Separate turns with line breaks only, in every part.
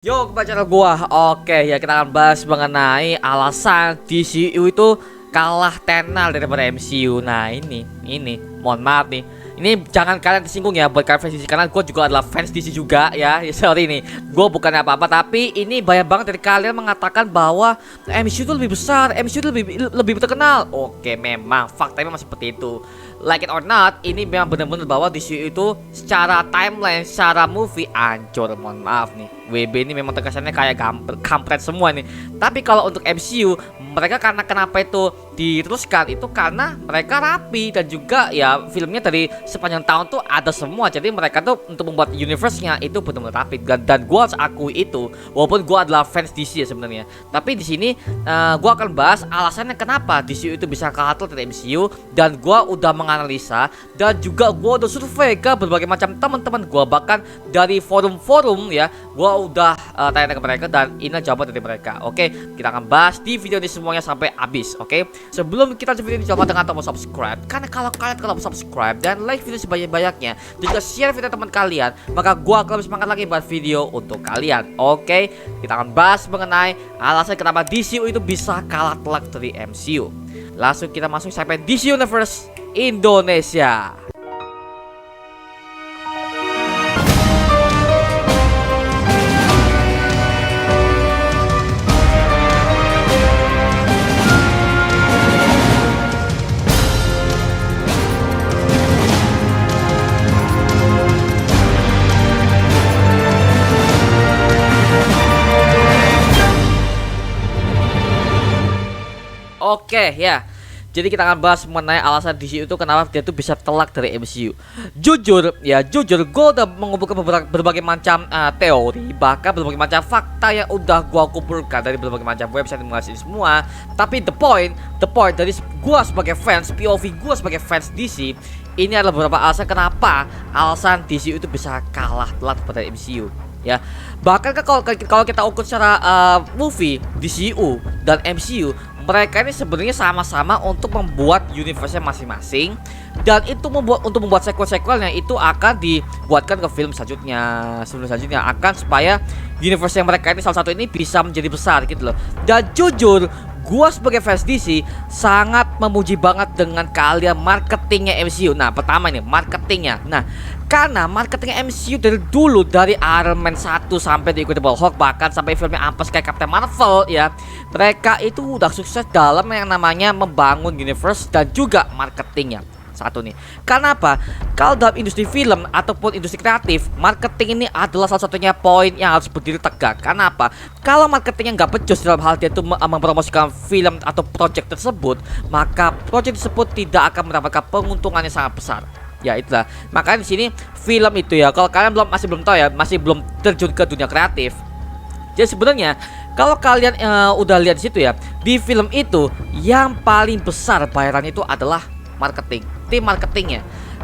Yo, kembali channel gua. Oke, ya kita akan bahas mengenai alasan DCU itu kalah tenar daripada MCU. Nah, ini, mohon maaf nih. Ini jangan kalian tersinggung ya buat kalian fans DC, karena gue juga adalah fans DC juga ya. Sorry nih, gue bukan apa-apa, tapi ini banyak banget dari kalian mengatakan bahwa MCU itu lebih besar, MCU itu lebih terkenal. Oke, memang faktanya memang seperti itu. Like it or not, ini memang benar-benar bahwa DCU itu secara timeline, secara movie ancur. Mohon maaf nih, WB ini memang terkesannya kayak kampret semua nih. Tapi kalau untuk MCU, mereka karena kenapa itu diteruskan itu karena mereka rapi, dan juga ya filmnya dari sepanjang tahun tuh ada semua. Jadi mereka tuh untuk membuat universe-nya itu benar-benar rapi, dan gue harus akui itu, walaupun gue adalah fans DC ya sebenarnya. Tapi di sini gue akan bahas alasannya kenapa DCU itu bisa kalah dari MCU, dan gue udah menganalisa dan juga gue udah survei ke berbagai macam teman-teman gue, bahkan dari forum-forum ya. Gue udah tanya ke mereka dan ini jawaban dari mereka. Oke, kita akan bahas di video ini semuanya sampai habis. Oke, sebelum kita lanjut video ini, jangan lupa dengan tombol subscribe, karena kalau kalian subscribe dan like video sebanyak-banyaknya, juga share video teman kalian, maka gua akan lebih semangat lagi buat video untuk kalian. Oke, kita akan bahas mengenai alasan kenapa DCU itu bisa kalah telak dari MCU. Langsung kita masuk sampai DC Universe Indonesia. Oke ya, jadi kita akan bahas mengenai alasan DCU itu kenapa dia tuh bisa telak dari MCU. Jujur, gue udah mengumpulkan berbagai macam teori, bahkan berbagai macam fakta yang udah gue kumpulkan dari berbagai macam website yang mengasih semua. Tapi the point dari gue sebagai fans, POV gue sebagai fans DC, ini adalah beberapa alasan kenapa alasan DCU itu bisa kalah telak pada MCU. Ya, bahkan kalau kita ukur secara movie DCU dan MCU, mereka ini sebenarnya sama-sama untuk membuat universe-nya masing-masing, dan itu untuk membuat sequel-sequelnya itu akan dibuatkan ke film selanjutnya akan supaya universe yang mereka ini salah satu ini bisa menjadi besar gitu loh. Dan jujur, gua sebagai fans DC sangat memuji banget dengan kalian marketingnya MCU. Nah, pertama ini marketingnya. Nah, karena marketingnya MCU dari dulu, dari Iron Man 1 sampai The Incredible Hulk, bahkan sampai filmnya ampas kayak Captain Marvel ya, mereka itu udah sukses dalam yang namanya membangun universe dan juga marketingnya. Satu nih, kenapa? Kalau dalam industri film ataupun industri kreatif, marketing ini adalah salah satunya poin yang harus berdiri tegak. Kenapa? Kalau marketingnya nggak becus dalam hal dia itu mempromosikan film atau project tersebut, maka project tersebut tidak akan mendapatkan penguntungan yang sangat besar. Ya itulah, makanya di sini film itu ya, kalau kalian masih belum tahu ya, masih belum terjun ke dunia kreatif. Jadi sebenarnya kalau kalian udah lihat di situ ya, di film itu yang paling besar bayarannya itu adalah marketing, tim marketingnya.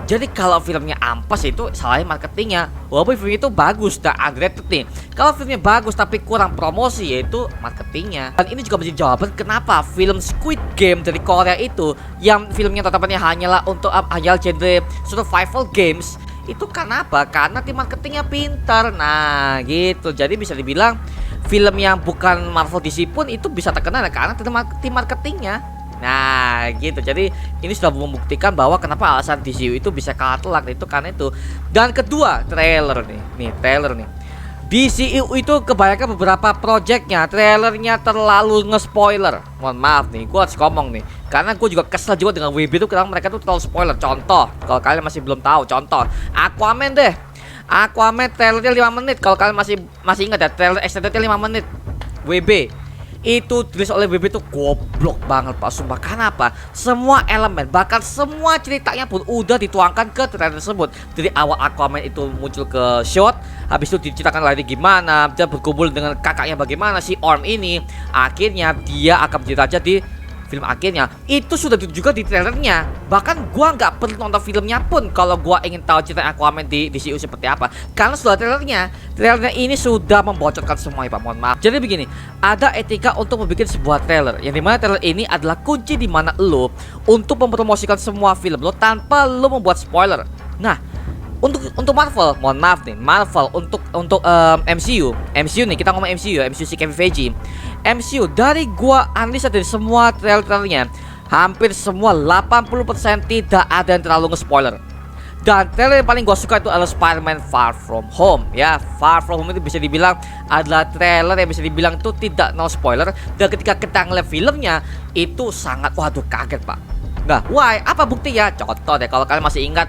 Jadi kalau filmnya ampas itu salahnya marketingnya, walaupun film itu bagus dan underrated nih. Kalau filmnya bagus tapi kurang promosi, yaitu marketingnya. Dan ini juga menjadi jawaban kenapa film Squid Game dari Korea itu, yang filmnya tetapannya hanyalah untuk hanya genre survival games, itu kenapa? Karena tim marketingnya pintar. Nah gitu, jadi bisa dibilang film yang bukan Marvel DC pun itu bisa terkenal karena tim marketingnya. Nah gitu, jadi ini sudah membuktikan bahwa kenapa alasan DCU itu bisa kalah telak itu karena itu. Dan kedua, trailer nih trailer nih. DCU itu kebanyakan beberapa projectnya trailernya terlalu nge-spoiler. Mohon maaf nih, gue harus ngomong nih, karena gue juga kesel juga dengan WB itu, karena mereka tuh terlalu spoiler. Contoh, kalau kalian masih belum tahu, contoh Aquaman deh. Aquaman trailernya 5 menit. Kalau kalian masih ingat ya, trailer extendednya 5 menit. WB itu tulis oleh WB itu goblok banget Pak, sumpah. Kenapa? Semua elemen, bahkan semua ceritanya pun udah dituangkan ke trailer tersebut. Dari awal Aquaman itu muncul ke shot, habis itu diceritakan lagi gimana dia berkumpul dengan kakaknya, bagaimana si Orm ini akhirnya dia akan menjadi raja di film akhirnya. Itu sudah juga di trailernya. Bahkan gua nggak perlu nonton filmnya pun kalau gua ingin tahu cerita Aquaman di DCU seperti apa, karena sudah trailernya ini sudah membocorkan semuanya Pak. Mohon maaf. Jadi begini, ada etika untuk membuat sebuah trailer, yang dimana trailer ini adalah kunci dimana lo untuk mempromosikan semua film lo tanpa lo membuat spoiler. Nah, Untuk Marvel, mohon maaf nih, Marvel untuk MCU nih, kita ngomong MCU si Kevin Feige. MCU dari gua analisa dari semua trailer-trailernya, hampir semua 80% tidak ada yang terlalu nge-spoiler. Dan trailer yang paling gua suka itu adalah Spider-Man Far From Home ya. Far From Home itu bisa dibilang adalah trailer yang bisa dibilang itu tidak no spoiler. Dan ketika kita ngeliat filmnya itu sangat, waduh, kaget pak. Nah, why? Apa buktinya? Contoh deh, kalau kalian masih ingat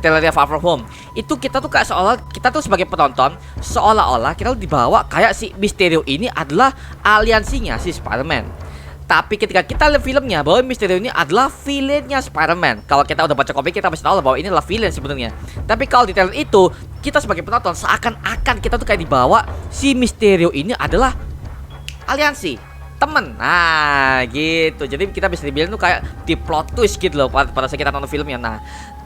trailernya Far From Home, itu kita tuh kayak seolah kita tuh sebagai penonton seolah-olah kita tuh dibawa kayak si Mysterio ini adalah aliansinya si Spider-Man. Tapi ketika kita lihat filmnya bahwa Mysterio ini adalah villainnya Spider-Man. Kalau kita udah baca komik kita pasti tahu bahwa ini adalah villain sebenarnya. Tapi kalau di trailer itu kita sebagai penonton seakan-akan kita tuh kayak dibawa si Mysterio ini adalah aliansi, temen. Nah gitu. Jadi kita bisa dibilang tuh kayak di plot twist gitu loh pada saat kita nonton filmnya. Nah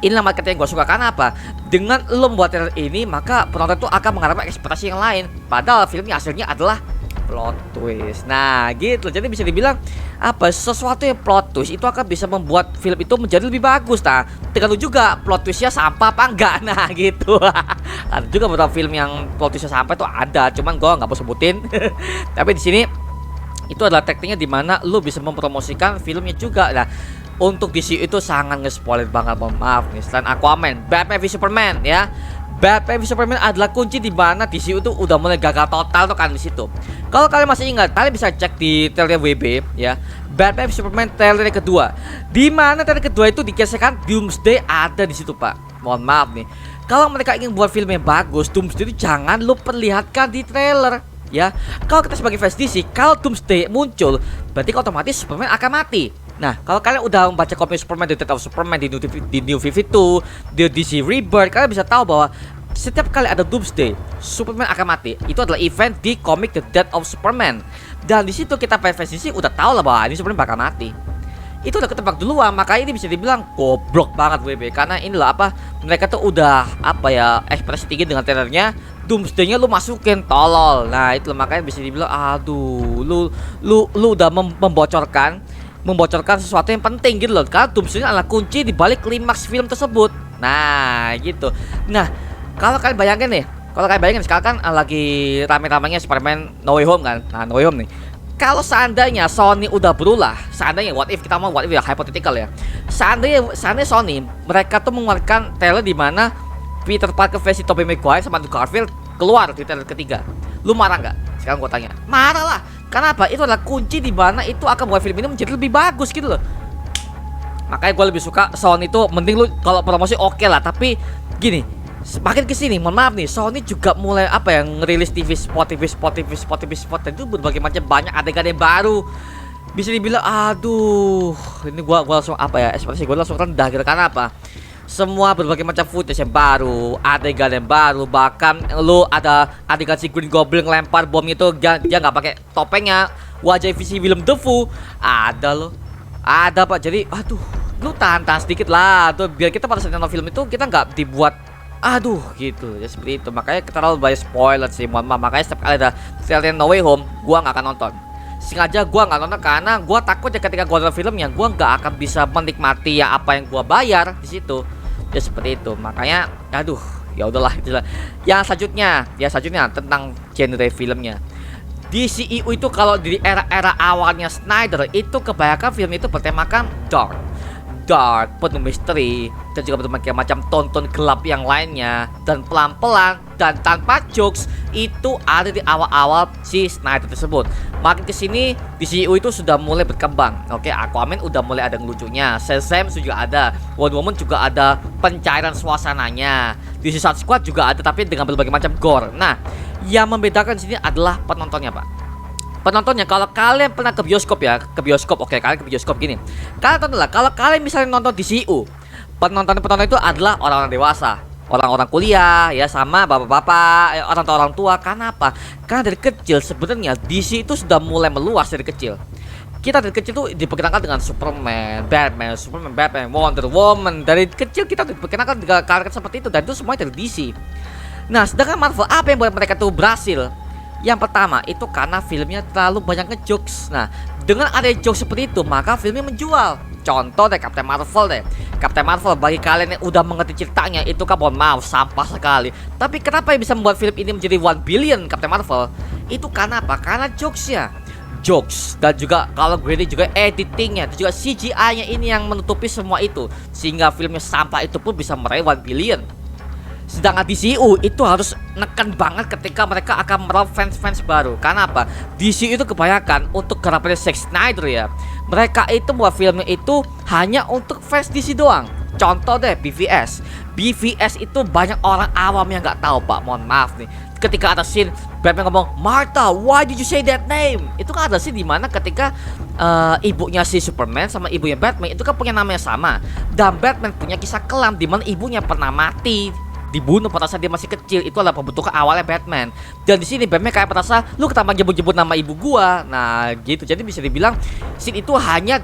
inilah marketing yang gue suka. Karena apa? Dengan lo membuat trailer ini maka penonton tuh akan mengharapkan ekspektasi yang lain. Padahal filmnya hasilnya adalah plot twist. Nah gitu. Jadi bisa dibilang apa, sesuatu yang plot twist itu akan bisa membuat film itu menjadi lebih bagus. Nah tergantung juga plot twistnya sampah apa enggak. Nah gitu. Ada juga beberapa film yang plot twistnya sampah itu ada, cuman gue nggak mau sebutin. Tapi di sini itu adalah tekniknya dimana lo bisa mempromosikan filmnya juga. Nah untuk DC itu sangat nge-spoiler banget, mohon maaf nih. Selain Aquaman, Batman v Superman ya. Batman v Superman adalah kunci di mana DC itu udah mulai gagal total tuh kan di situ. Kalau kalian masih ingat, kalian bisa cek di trailer WB ya. Batman v Superman trailer kedua, di mana trailer kedua itu dikisahkan Doomsday ada di situ pak. Mohon maaf nih, kalau mereka ingin buat film yang bagus, Doomsday itu jangan lu perlihatkan di trailer ya. Kalau kita sebagai fans DC, kalau Doomsday muncul berarti otomatis Superman akan mati. Nah kalau kalian udah membaca komik Superman, The Death of Superman di New 52, di DC Rebirth, kalian bisa tahu bahwa setiap kali ada Doomsday, Superman akan mati. Itu adalah event di komik The Death of Superman. Dan di situ kita fans DC udah tahu lah bahwa ini Superman bakal mati. Itu udah ketebak duluan, makanya ini bisa dibilang goblok banget WB. Karena inilah apa, mereka tuh udah apa ya, ekspresi tinggi dengan trailernya. Doomsday-nya lu masukin tolol. Nah itu makanya bisa dibilang aduh, lu udah membocorkan sesuatu yang penting gitu loh. Karena Doomsday adalah kunci di balik klimaks film tersebut. Nah gitu. Nah kalau kalian bayangin sekarang kan lagi rame-ramenya Spider-Man No Way Home kan. Nah No Way Home nih, kalau seandainya Sony udah berulah, seandainya what if, kita mau what if ya, hypothetical ya. Seandainya Sony mereka tuh mengeluarkan trailer di mana Peter Parker versi Tobey Maguire sama Andrew Garfield keluar di trailer ketiga, lu marah nggak? Sekarang gua tanya. Marah lah. Kenapa? Itu adalah kunci di mana itu akan buat film ini menjadi lebih bagus gitu loh. Makanya gue lebih suka Sony itu, mending lu kalau promosi oke lah, tapi gini, semakin kesini, mohon maaf nih, Sony juga mulai apa yang ngerilis TV spot dan itu berbagai macam banyak adegan yang baru. Bisa dibilang aduh, ini gua langsung apa ya, ekspresi gue langsung rendah gitu. Karena apa? Semua berbagai macam footage yang baru, adegan yang baru, bahkan lu ada adegan si Green Goblin lempar bom itu dia nggak pakai topengnya, wajah visi Willem Dafoe ada loh, ada pak. Jadi aduh, lu tahan sedikit lah tuh, biar kita pada saat nonton film itu kita nggak dibuat aduh gitu ya, seperti itu. Makanya kita terlalu banyak spoiler sih, mohon maaf. Makanya setiap kali ada trailer No Way Home gua nggak akan nonton. Sengaja gua nggak nonton karena gua takut ya ketika gua nonton filmnya gua nggak akan bisa menikmati ya apa yang gua bayar di situ ya, seperti itu. Makanya aduh ya udahlah itulah. Yang selanjutnya tentang genre filmnya. DCEU itu kalau di era-era awalnya Snyder itu kebanyakan film itu bertemakan dark, penuh misteri, dan juga berbagai macam tonton gelap yang lainnya, dan pelan-pelan dan tanpa jokes itu ada di awal-awal si Snyder tersebut. Makin kesini DCU itu sudah mulai berkembang. Oke, Aquaman udah mulai ada ngelucunya, Shazam juga ada, Wonder Woman juga ada pencairan suasananya, DC Suicide Squad juga ada tapi dengan berbagai macam gore. Nah, yang membedakan di sini adalah penontonnya, Pak. Penontonnya, kalau kalian pernah ke bioskop, oke, kalian ke bioskop gini. Kalian tontonlah, kalau kalian misalnya nonton DCU, penonton itu adalah orang-orang dewasa, orang-orang kuliah, ya sama bapak-bapak, orang tua. Karena apa? Karena dari kecil sebenarnya DC itu sudah mulai meluas dari kecil. Kita dari kecil tuh diperkenalkan dengan Superman, Batman, Wonder Woman. Dari kecil kita diperkenalkan dengan karakter seperti itu, dan itu semuanya dari DC. Nah, sedangkan Marvel, apa yang buat mereka tuh berhasil? Yang pertama itu karena filmnya terlalu banyak ngejokes. Nah, dengan ada jokes seperti itu maka filmnya menjual. Contoh deh Captain Marvel deh. Captain Marvel bagi kalian yang udah mengerti ceritanya itu kan mohon maaf sampah sekali. Tapi kenapa yang bisa membuat film ini menjadi 1 billion Captain Marvel? Itu karena apa? Karena jokes dan juga kalau gue ini juga editingnya dan juga CGI-nya ini yang menutupi semua itu sehingga filmnya sampah itu pun bisa meraih 1 billion. Sedangkan DCU itu harus neken banget ketika mereka akan meraup fans-fans baru. Karena apa? DCU itu kebanyakan untuk karakternya Zack Snyder ya. Mereka itu buat filmnya itu hanya untuk fans DC doang. Contoh deh BVS. BVS itu banyak orang awam yang nggak tahu pak. Mohon maaf nih. Ketika ada scene Batman ngomong Martha, why did you say that name? Itu kan ada scene dimana ketika ibunya si Superman sama ibunya Batman itu kan punya nama yang sama. Dan Batman punya kisah kelam dimana ibunya pernah mati, dibunuh pada saat dia masih kecil. Itu adalah pembentukan awalnya Batman. Dan di sini Batman kayak merasa lu ketambah jemput-jemput nama ibu gua. Nah gitu. Jadi bisa dibilang scene itu hanya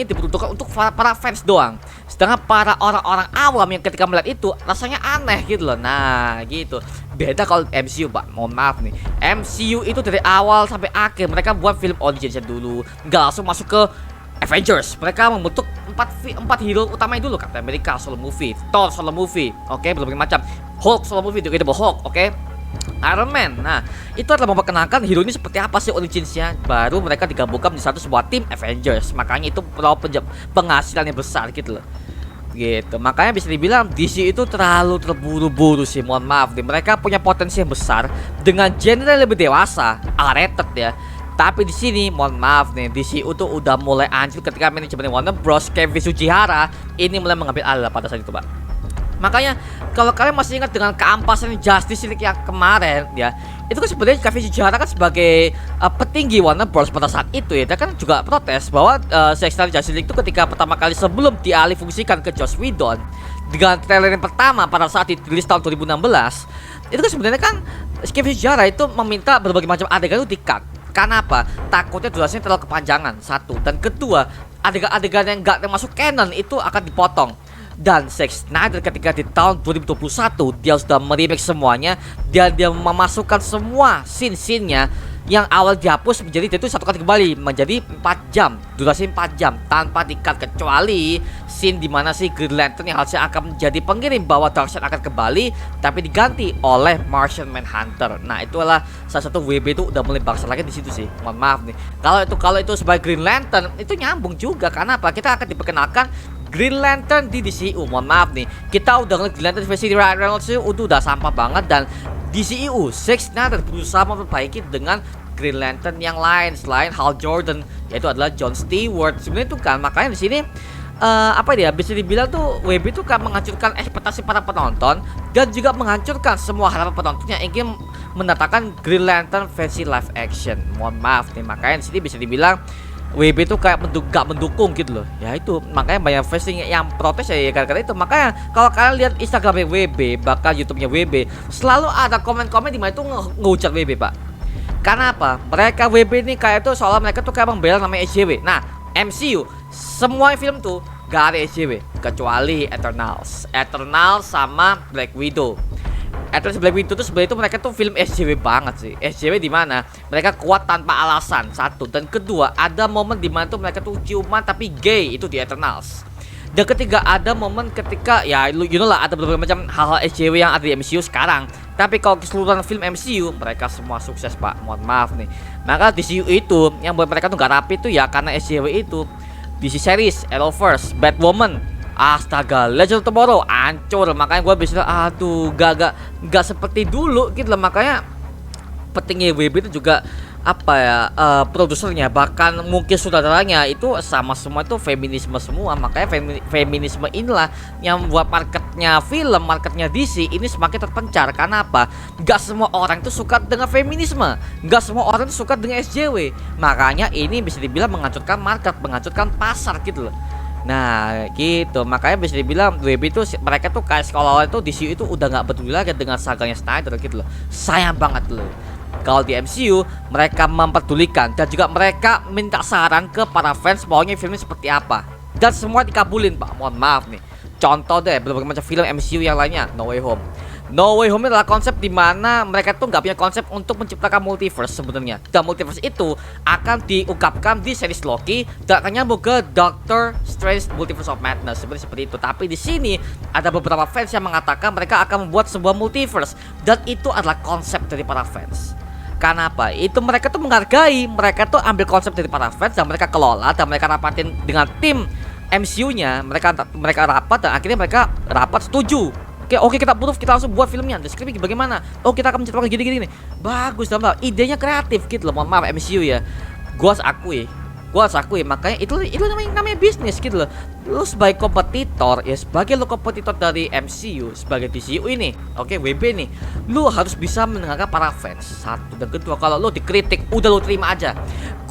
diperuntukkan untuk para fans doang. Sedangkan para orang-orang awam yang ketika melihat itu rasanya aneh gitu loh. Nah gitu. Beda kalau MCU pak. Mohon maaf nih, MCU itu dari awal sampai akhir mereka buat film audition dulu, nggak langsung masuk ke Avengers. Mereka membentuk empat hero utamanya dulu. Captain America solo movie, Thor solo movie, oke, berbagai macam, Hulk solo movie, Incredible Hulk, oke, Iron Man. Nah itu adalah memperkenalkan hero ini seperti apa sih originsnya. Baru mereka digabungkan menjadi sebuah tim Avengers. Makanya itu penghasilan yang besar gitu loh. Gitu. Makanya bisa dibilang DC itu terlalu terburu-buru sih. Mohon maaf nih. Mereka punya potensi yang besar dengan genre yang lebih dewasa, R-rated ya. Tapi di sini mohon maaf nih, DCU tuh udah mulai anjir ketika manajemen Warner Bros. Kevin Sujihara ini mulai mengambil alih pada saat itu, Pak. Makanya kalau kalian masih ingat dengan keampasan Justice League yang kemarin ya, itu kan sebenarnya Kevin Sujihara kan sebagai petinggi Warner Bros pada saat itu ya, dia kan juga protes bahwa Justice League itu ketika pertama kali sebelum dialih fungsikan ke Joss Whedon dengan trailer yang pertama pada saat dirilis tahun 2016, itu kan sebenarnya kan Kevin Sujihara itu meminta berbagai macam adegan itu di-cut. Karena apa? Takutnya durasinya terlalu kepanjangan, satu. Dan kedua, adegan-adegan yang nggak termasuk canon itu akan dipotong. Dan Zack Snyder ketika di tahun 2021 dia sudah meremake semuanya, dia memasukkan semua scene-scene-nya yang awal dihapus menjadi itu satu kali kembali menjadi 4 jam, durasi 4 jam tanpa di-cut, kecuali scene dimana si Green Lantern yang harusnya akan menjadi pengirim bahwa Darkseid akan kembali tapi diganti oleh Martian Manhunter. Nah itulah salah satu WB itu udah mulai bangsa lagi di situ sih. Mohon maaf nih. Kalau itu sebagai Green Lantern itu nyambung juga. Karena apa? Kita akan diperkenalkan Green Lantern di DCU. Mohon maaf nih, kita udah ngeliat Green Lantern versi Ryan Reynolds itu udah sampah banget. Dan DCU Zack Snyder berusaha memperbaiki dengan Green Lantern yang lain selain Hal Jordan, yaitu adalah John Stewart. Sebenarnya itu kan makanya di sini apa dia bisa dibilang tuh WB itu kan menghancurkan ekspektasi para penonton dan juga menghancurkan semua harapan penonton yang ingin mendatangkan Green Lantern versi live action. Mohon maaf nih, makanya di sini bisa dibilang WB itu kayak gak mendukung gitu loh. Ya itu makanya banyak fans yang protes ya gara-gara itu. Makanya kalau kalian lihat Instagramnya WB, bahkan YouTube-nya WB, selalu ada komen-komen di mana itu ngeucat WB pak. Karena apa? Mereka WB ini kayak itu soalnya mereka tuh kayak membela namanya SJW. Nah MCU semua film tuh gak ada SJW kecuali Eternals sama Black Widow. Eternals Black Widow tuh sebenarnya itu mereka tuh film SJW banget sih. SJW di mana mereka kuat tanpa alasan, satu. Dan kedua, ada momen di mana tuh mereka tuh ciuman tapi gay, itu di Eternals. Dan ketiga, ada momen ketika ya you know lah, ada berbagai macam hal-hal SJW yang ada di MCU sekarang. Tapi kalau keseluruhan film MCU mereka semua sukses pak. Mohon maaf nih. Maka DCU itu yang buat mereka tuh gak rapi tuh ya karena SJW itu. DC series, Arrowverse, Batwoman, astaga, Legend of Tomorrow hancur. Makanya gue bisa aduh gak seperti dulu gitu loh. Makanya petinggi WB itu juga apa ya, produsernya bahkan mungkin sutradaranya itu sama semua itu feminisme semua. Makanya feminisme inilah yang membuat marketnya film, marketnya DC ini semakin terpencar. Karena apa? Gak semua orang itu suka dengan feminisme, gak semua orang itu suka dengan SJW. Makanya ini bisa dibilang menghancurkan market, menghancurkan pasar gitu loh. Nah gitu, makanya bisa dibilang WB itu mereka tuh kayak sekolah itu DC itu udah nggak peduli lagi dengan saganya Snyder gitu loh. Sayang banget loh. Kalau di MCU mereka memperdulikan dan juga mereka minta saran ke para fans maunya filmnya seperti apa. Dan semua dikabulin pak. Mohon maaf nih. Contoh deh berbagai macam film MCU yang lainnya, No Way Home. No Way Home adalah konsep di mana mereka tuh nggak punya konsep untuk menciptakan multiverse sebenarnya. Dan multiverse itu akan diungkapkan di series Loki dan akan nyambung ke Doctor Strange Multiverse of Madness seperti itu. Tapi di sini ada beberapa fans yang mengatakan mereka akan membuat sebuah multiverse dan itu adalah konsep dari para fans. Karena apa? Itu mereka tuh menghargai, mereka tuh ambil konsep dari para fans dan mereka kelola dan mereka rapatin dengan tim MCU-nya. Mereka rapat dan akhirnya mereka rapat setuju. Oke, kita approve, kita langsung buat filmnya. Dan skripnya bagaimana? Oh, kita akan menceritakan gini. Bagus, dalam idenya kreatif gitu loh. Mohon maaf MCU ya. Gua harus akui, makanya itu namanya bisnis gitu loh. Lu sebagai kompetitor ya, sebagai lu kompetitor dari MCU, sebagai DCU ini, oke, WB nih, lu harus bisa mendengarkan para fans. Satu dan kedua, kalau lu dikritik, udah lu terima aja.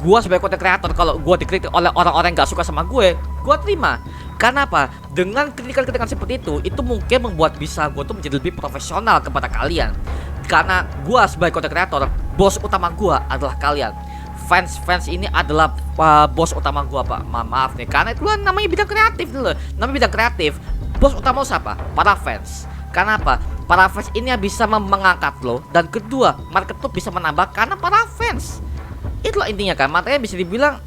Gua sebagai content creator, kalau gua dikritik oleh orang-orang yang gak suka sama gua terima. Karena apa? Dengan kritikan-kritikan seperti itu mungkin membuat bisa gue tuh menjadi lebih profesional kepada kalian. Karena gue sebagai content creator, bos utama gue adalah kalian. Fans ini adalah bos utama gue, Pak. Maaf nih, karena itu kan namanya bidang kreatif dulu. Namanya bidang kreatif. Bos utama siapa? Para fans. Karena apa? Para fans ini yang bisa mengangkat lo. Dan kedua, market tuh bisa menambah karena para fans. Itulah intinya kan. Makanya bisa dibilang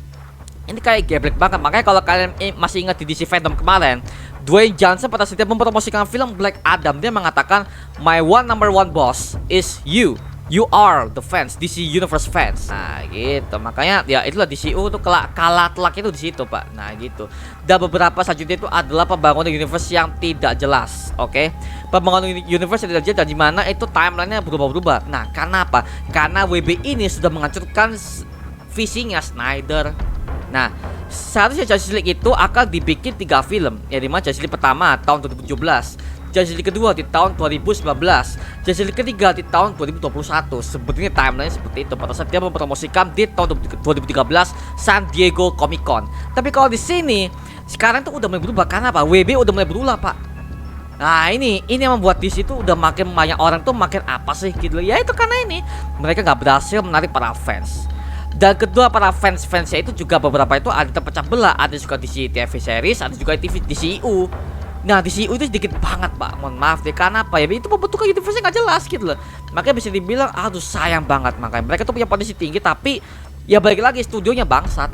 ini kayak geblek banget. Makanya kalau kalian masih ingat di DC Fandom kemarin, Dwayne Johnson pada setiap mempromosikan film Black Adam, dia mengatakan my number one boss is you. You are the fans, DC Universe fans. Nah gitu, makanya ya itulah DCU tuh kalah telak itu di situ, Pak. Nah gitu. Dan beberapa selanjutnya itu adalah pembangunan universe yang tidak jelas. Oke, pembangunan universe yang tidak jelas dan di mana itu timelinenya berubah-ubah. Nah karena apa? Karena WB ini sudah menghancurkan visinya Snyder. Nah, seharusnya Justice League itu akan dibikin 3 film. Ya dimana Justice League pertama tahun 2017, Justice League kedua di tahun 2019, Justice League ketiga di tahun 2021. Sebetulnya timeline seperti itu. Pada saat dia mempromosikan di tahun 2013 San Diego Comic Con. Tapi kalau di sini sekarang tuh udah mulai berubah. Karena apa? WB udah mulai berulah, Pak. Nah ini yang membuat di situ udah makin banyak orang tuh makin apa sih gitu. Ya itu karena ini mereka nggak berhasil menarik para fans. Dan kedua, para fans-fansnya itu juga beberapa itu ada terpecah belah. Ada juga di TV series, ada juga di DCU. Nah DCU itu sedikit banget, Pak. Mohon maaf deh, karena apa ya? Itu pembentukan universe-nya gak jelas gitu loh. Makanya bisa dibilang aduh sayang banget. Makanya mereka tuh punya potensi tinggi, tapi ya balik lagi studionya bangsat.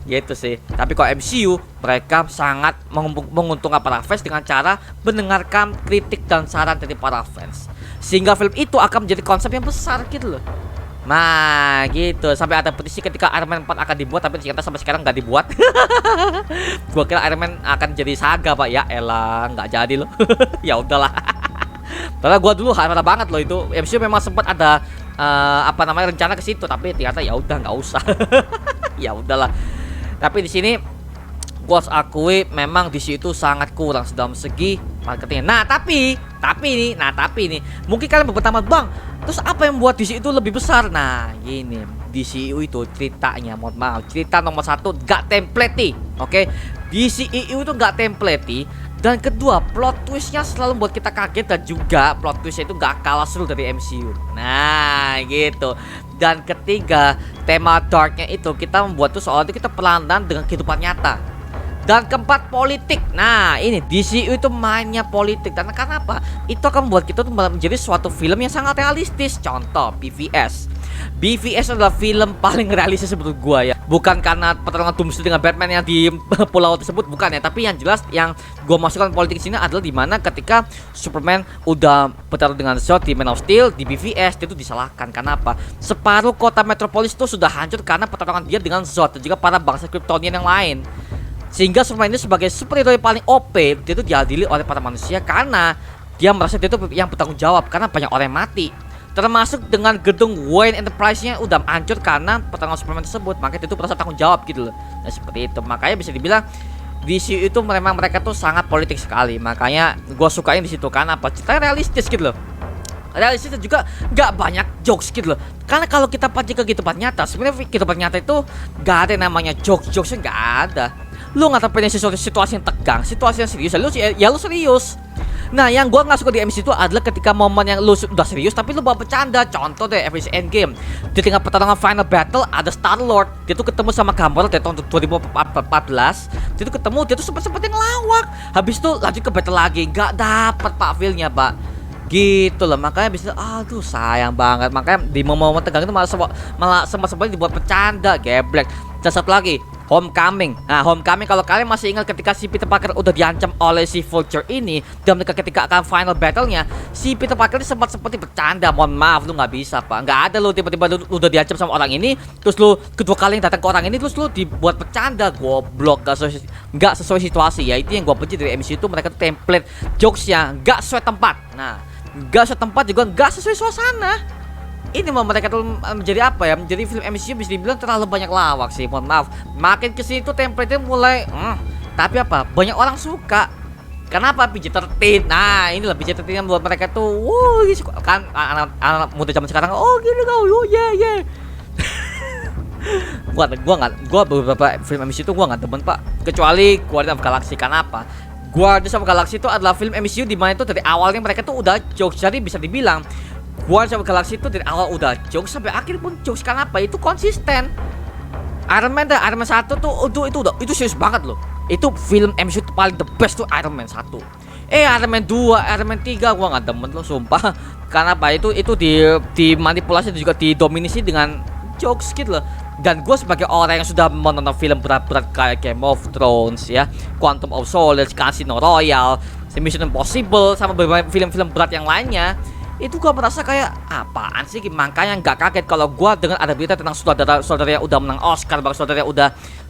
Gitu sih. Tapi kalau MCU mereka sangat menguntungkan para fans dengan cara mendengarkan kritik dan saran dari para fans, sehingga film itu akan menjadi konsep yang besar gitu loh. Nah gitu, sampai ada petisi ketika Iron Man 4 akan dibuat, tapi ternyata sampai sekarang nggak dibuat. Gua kira Iron Man akan jadi saga, Pak. Ya elah, nggak jadi loh. Ya udahlah. Karena gua dulu harap banget loh itu MCU memang sempat ada rencana ke situ, tapi ternyata ya udah nggak usah. Ya udahlah. Tapi di sini gua harus akui memang di situ sangat kurang dalam segi marketing. Nah tapi ini mungkin kalian bertanya, Bang, terus apa yang membuat DC itu lebih besar? Nah gini, DCU itu ceritanya, mohon maaf, cerita nomor 1 gak template. Oke, DCU itu gak template. Dan kedua, plot twistnya selalu membuat kita kaget. Dan juga plot twistnya itu gak kalah seru dari MCU. Nah gitu. Dan ketiga, tema darknya itu kita membuat tuh soal itu kita pelan-pelan dengan kehidupan nyata. Dan keempat, politik. Nah ini DCU itu mainnya politik. Dan karena apa? Itu akan membuat kita tuh menjadi suatu film yang sangat realistis. Contoh BVS adalah film paling realistis menurut gua ya. Bukan karena pertarungan Doomsday dengan Batman yang di pulau tersebut, bukan ya. Tapi yang jelas yang gua masukkan politik sini adalah dimana ketika Superman udah bertarung dengan Zod di Man of Steel, di BVS dia tuh disalahkan. Karena apa? Separuh kota Metropolis itu sudah hancur karena pertarungan dia dengan Zod dan juga para bangsa Kryptonian yang lain. Sehingga Superman ini sebagai superhero yang paling OP, dia itu diadili oleh para manusia karena dia merasa dia itu yang bertanggung jawab karena banyak orang yang mati. Termasuk dengan gedung Wayne Enterprise-nya udah hancur karena pertarungan Superman tersebut. Makanya dia itu merasa tanggung jawab gitu loh. Nah seperti itu. Makanya bisa dibilang DC itu memang mereka tuh sangat politik sekali. Makanya gue sukain di situ karena apa? Ceritanya realistis gitu loh. Realistis juga nggak banyak jokes gitu loh. Karena kalau kita pakai ke kehidupan nyata, sebenarnya kehidupan nyata itu nggak ada yang namanya jokesnya, nggak ada. Lu ngadepin situasi yang tegang, situasi yang serius, lu serius. Nah yang gua nggak suka di MC itu adalah ketika momen yang lu udah serius tapi lu bawa bercanda. Contoh deh Avengers Endgame, di tengah pertarungan final battle ada Star-Lord. Dia tuh ketemu sama Gamora dari tahun 2014. Dia tuh sempet-sempet yang ngelawak. Habis itu lanjut ke battle lagi, nggak dapet Pak feelnya, Pak. Gitu loh, makanya bisa aduh sayang banget. Makanya di momen-momen tegang itu malah sempat-sempat dibuat bercanda, geblek. Dan satu lagi, Homecoming. Nah, Homecoming kalau kalian masih ingat ketika si Peter Parker udah diancam oleh si Vulture ini, dan ketika akan final battle-nya, si Peter Parker ini sempat seperti bercanda, mohon maaf lu nggak bisa pak, nggak ada lu tiba-tiba lu udah diancam sama orang ini, terus lu kedua kali datang ke orang ini, terus lu dibuat bercanda, goblok, nggak sesuai situasi. Ya itu yang gua benci dari MCU itu, mereka tuh template jokesnya nggak sesuai tempat. Nah, nggak sesuai tempat juga nggak sesuai suasana. Ini mau mereka tuh menjadi apa ya? Menjadi film MCU bisa dibilang terlalu banyak lawak sih, mohon maaf. Makin kesini tuh template-nya mulai tapi apa? Banyak orang suka. Kenapa PG-13? Nah, inilah PG-13 yang buat mereka tuh kan anak muda zaman sekarang. Oh, gini kau. Oh, yeah. Gua beberapa film MCU tuh gua enggak demen, Pak. Kecuali Guardians of Galaxy. Kenapa? Guardians of Galaxy itu adalah film MCU di mana itu dari awalnya mereka tuh udah jokes. Jadi bisa dibilang Guardians of Galaxy itu dari awal udah jokes sampai akhir pun jokes. Kenapa? Itu konsisten. Iron Man 1 tuh itu serius banget loh. Itu film MCU paling the best tuh Iron Man 1. Iron Man 2, Iron Man 3 gua nggak demen loh sumpah. Karena apa? Itu dimanipulasi dan juga didominasi dengan jokes gitu loh. Dan gue sebagai orang yang sudah menonton film berat-berat kayak Game of Thrones ya, Quantum of Solace, Casino Royale, Mission Impossible, sama beberapa film-film berat yang lainnya, itu gua merasa kayak apaan sih. Makanya nggak kaget kalau gua dengar ada berita tentang saudara yang udah menang Oscar, bahkan saudara yang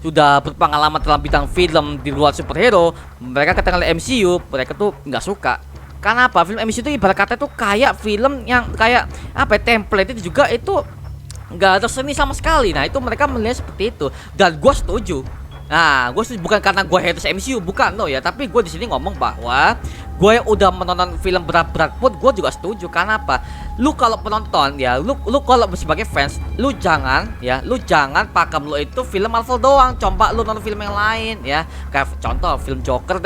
udah berpengalaman dalam bidang film di luar superhero, mereka katakan oleh MCU, mereka tuh nggak suka. Karena apa? Film MCU itu ibarat kata tuh kayak film yang kayak apa ya, template itu juga itu nggak ada seni sama sekali. Nah itu mereka melihat seperti itu, dan gua setuju. Nah, gue bukan karena gue haters MCU, bukan no ya, tapi gue di sini ngomong bahwa gue yang udah menonton film berat-berat pun gue juga setuju. Karena apa? Lu kalau penonton ya, lu kalau sebagai fans, lu jangan pakem lu itu film Marvel doang. Coba lu nonton film yang lain ya. Kayak contoh film Joker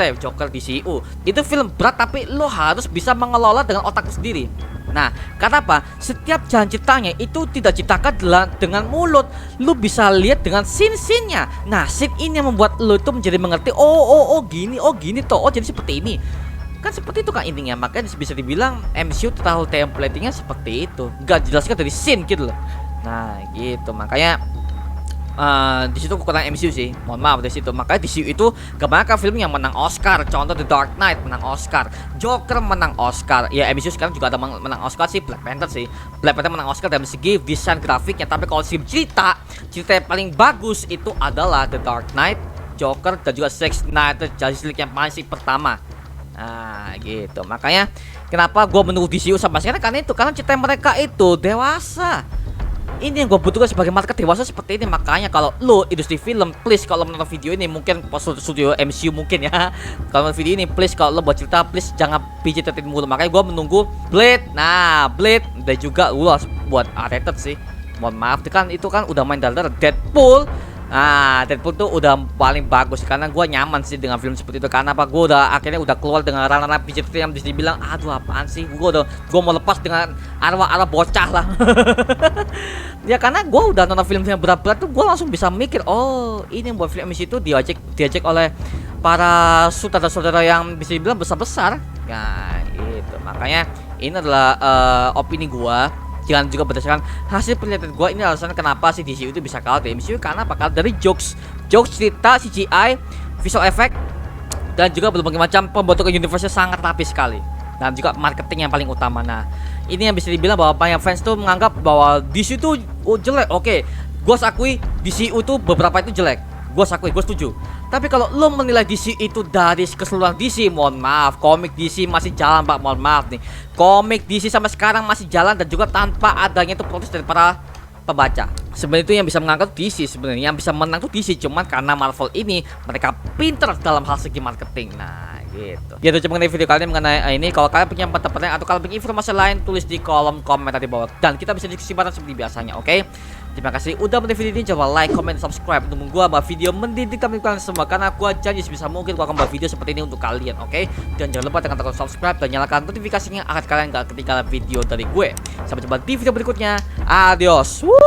DCU. Itu film berat tapi lu harus bisa mengelola dengan otak lu sendiri. Nah, karena apa? Setiap jalan ceritanya itu tidak ciptakan dengan mulut. Lu bisa lihat dengan scene-nya. Nah, scene ini yang membuat lu itu menjadi mengerti. Oh gini toh. Oh, jadi seperti ini. Kan seperti itu kan intinya. Makanya bisa dibilang MCU terlalu templatingnya seperti itu. Gak jelaskan dari scene gitu loh. Nah, gitu. Makanya di situ kekurangan MCU sih, mohon maaf dari situ. Makanya DCU itu kebanyakan film yang menang Oscar. Contoh The Dark Knight menang Oscar, Joker menang Oscar. Ya MCU sekarang juga ada menang Oscar sih, Black Panther menang Oscar dari segi desain grafiknya. Tapi kalau cerita yang paling bagus itu adalah The Dark Knight, Joker, dan juga Zack Snyder Justice League yang paling pertama. Nah gitu. Makanya kenapa gue menunggu DCU sampai sekarang, karena cerita mereka itu dewasa. Ini yang gue butuhkan sebagai market dewasa seperti ini. Makanya kalau lo industri film, please kalau menonton video ini, mungkin studio MCU mungkin ya, kalau menonton video ini please, kalau lo buat cerita please jangan PG-13 mulu. Makanya gue menunggu Blade. Nah Blade dan juga lo buat rated sih, mohon maaf itu kan udah main dalam Deadpool. Nah, Deadpool tuh udah paling bagus karena gue nyaman sih dengan film seperti itu. Karena apa? Gue akhirnya udah keluar dengan ranah PG-13 yang bisa dibilang aduh apaan sih. Gue mau lepas dengan arwah bocah lah. Ya karena gue udah nonton film-film berat-berat tuh, gue langsung bisa mikir, oh ini yang buat film itu diajak oleh para saudara-saudara yang bisa dibilang besar-besar. Nah gitu. Makanya ini adalah opini gue. Jangan juga berdasarkan hasil penelitian gue. Ini alasan kenapa si DCU itu bisa kalah dari MCU. Karena bakal dari jokes cerita, CGI, visual effect, dan juga berbagai macam pembentukan universe-nya sangat rapi sekali. Dan juga marketing yang paling utama. Nah ini yang bisa dibilang bahwa banyak fans tuh menganggap bahwa DCU itu jelek. Oke, gue akui DCU tuh beberapa itu jelek. Gue setuju. Tapi kalau lo menilai DC itu dari keseluruhan DC, mohon maaf, komik DC masih jalan pak, mohon maaf nih. Komik DC sampai sekarang masih jalan dan juga tanpa adanya itu protes dari para pembaca. Sebenarnya itu yang bisa mengangkat DC, sebenarnya yang bisa menang tuh DC, cuman karena Marvel ini mereka pinter dalam hal segi marketing. Nah gitu. Ya itu cuma mengenai video kali ini mengenai ini. Kalau kalian punya pertanyaan atau kalian punya informasi lain, tulis di kolom komentar di bawah dan kita bisa diskusi bareng seperti biasanya. Oke? Terima kasih udah menonton video ini. Coba like, comment, subscribe untuk gua buat video mendidik kalian semua. Karena gua janji sebisa mungkin gua akan buat video seperti ini untuk kalian. Oke? Dan jangan lupa tekan tombol subscribe dan nyalakan notifikasinya agar kalian gak ketinggalan video dari gue. Sampai jumpa di video berikutnya. Adios. Woo!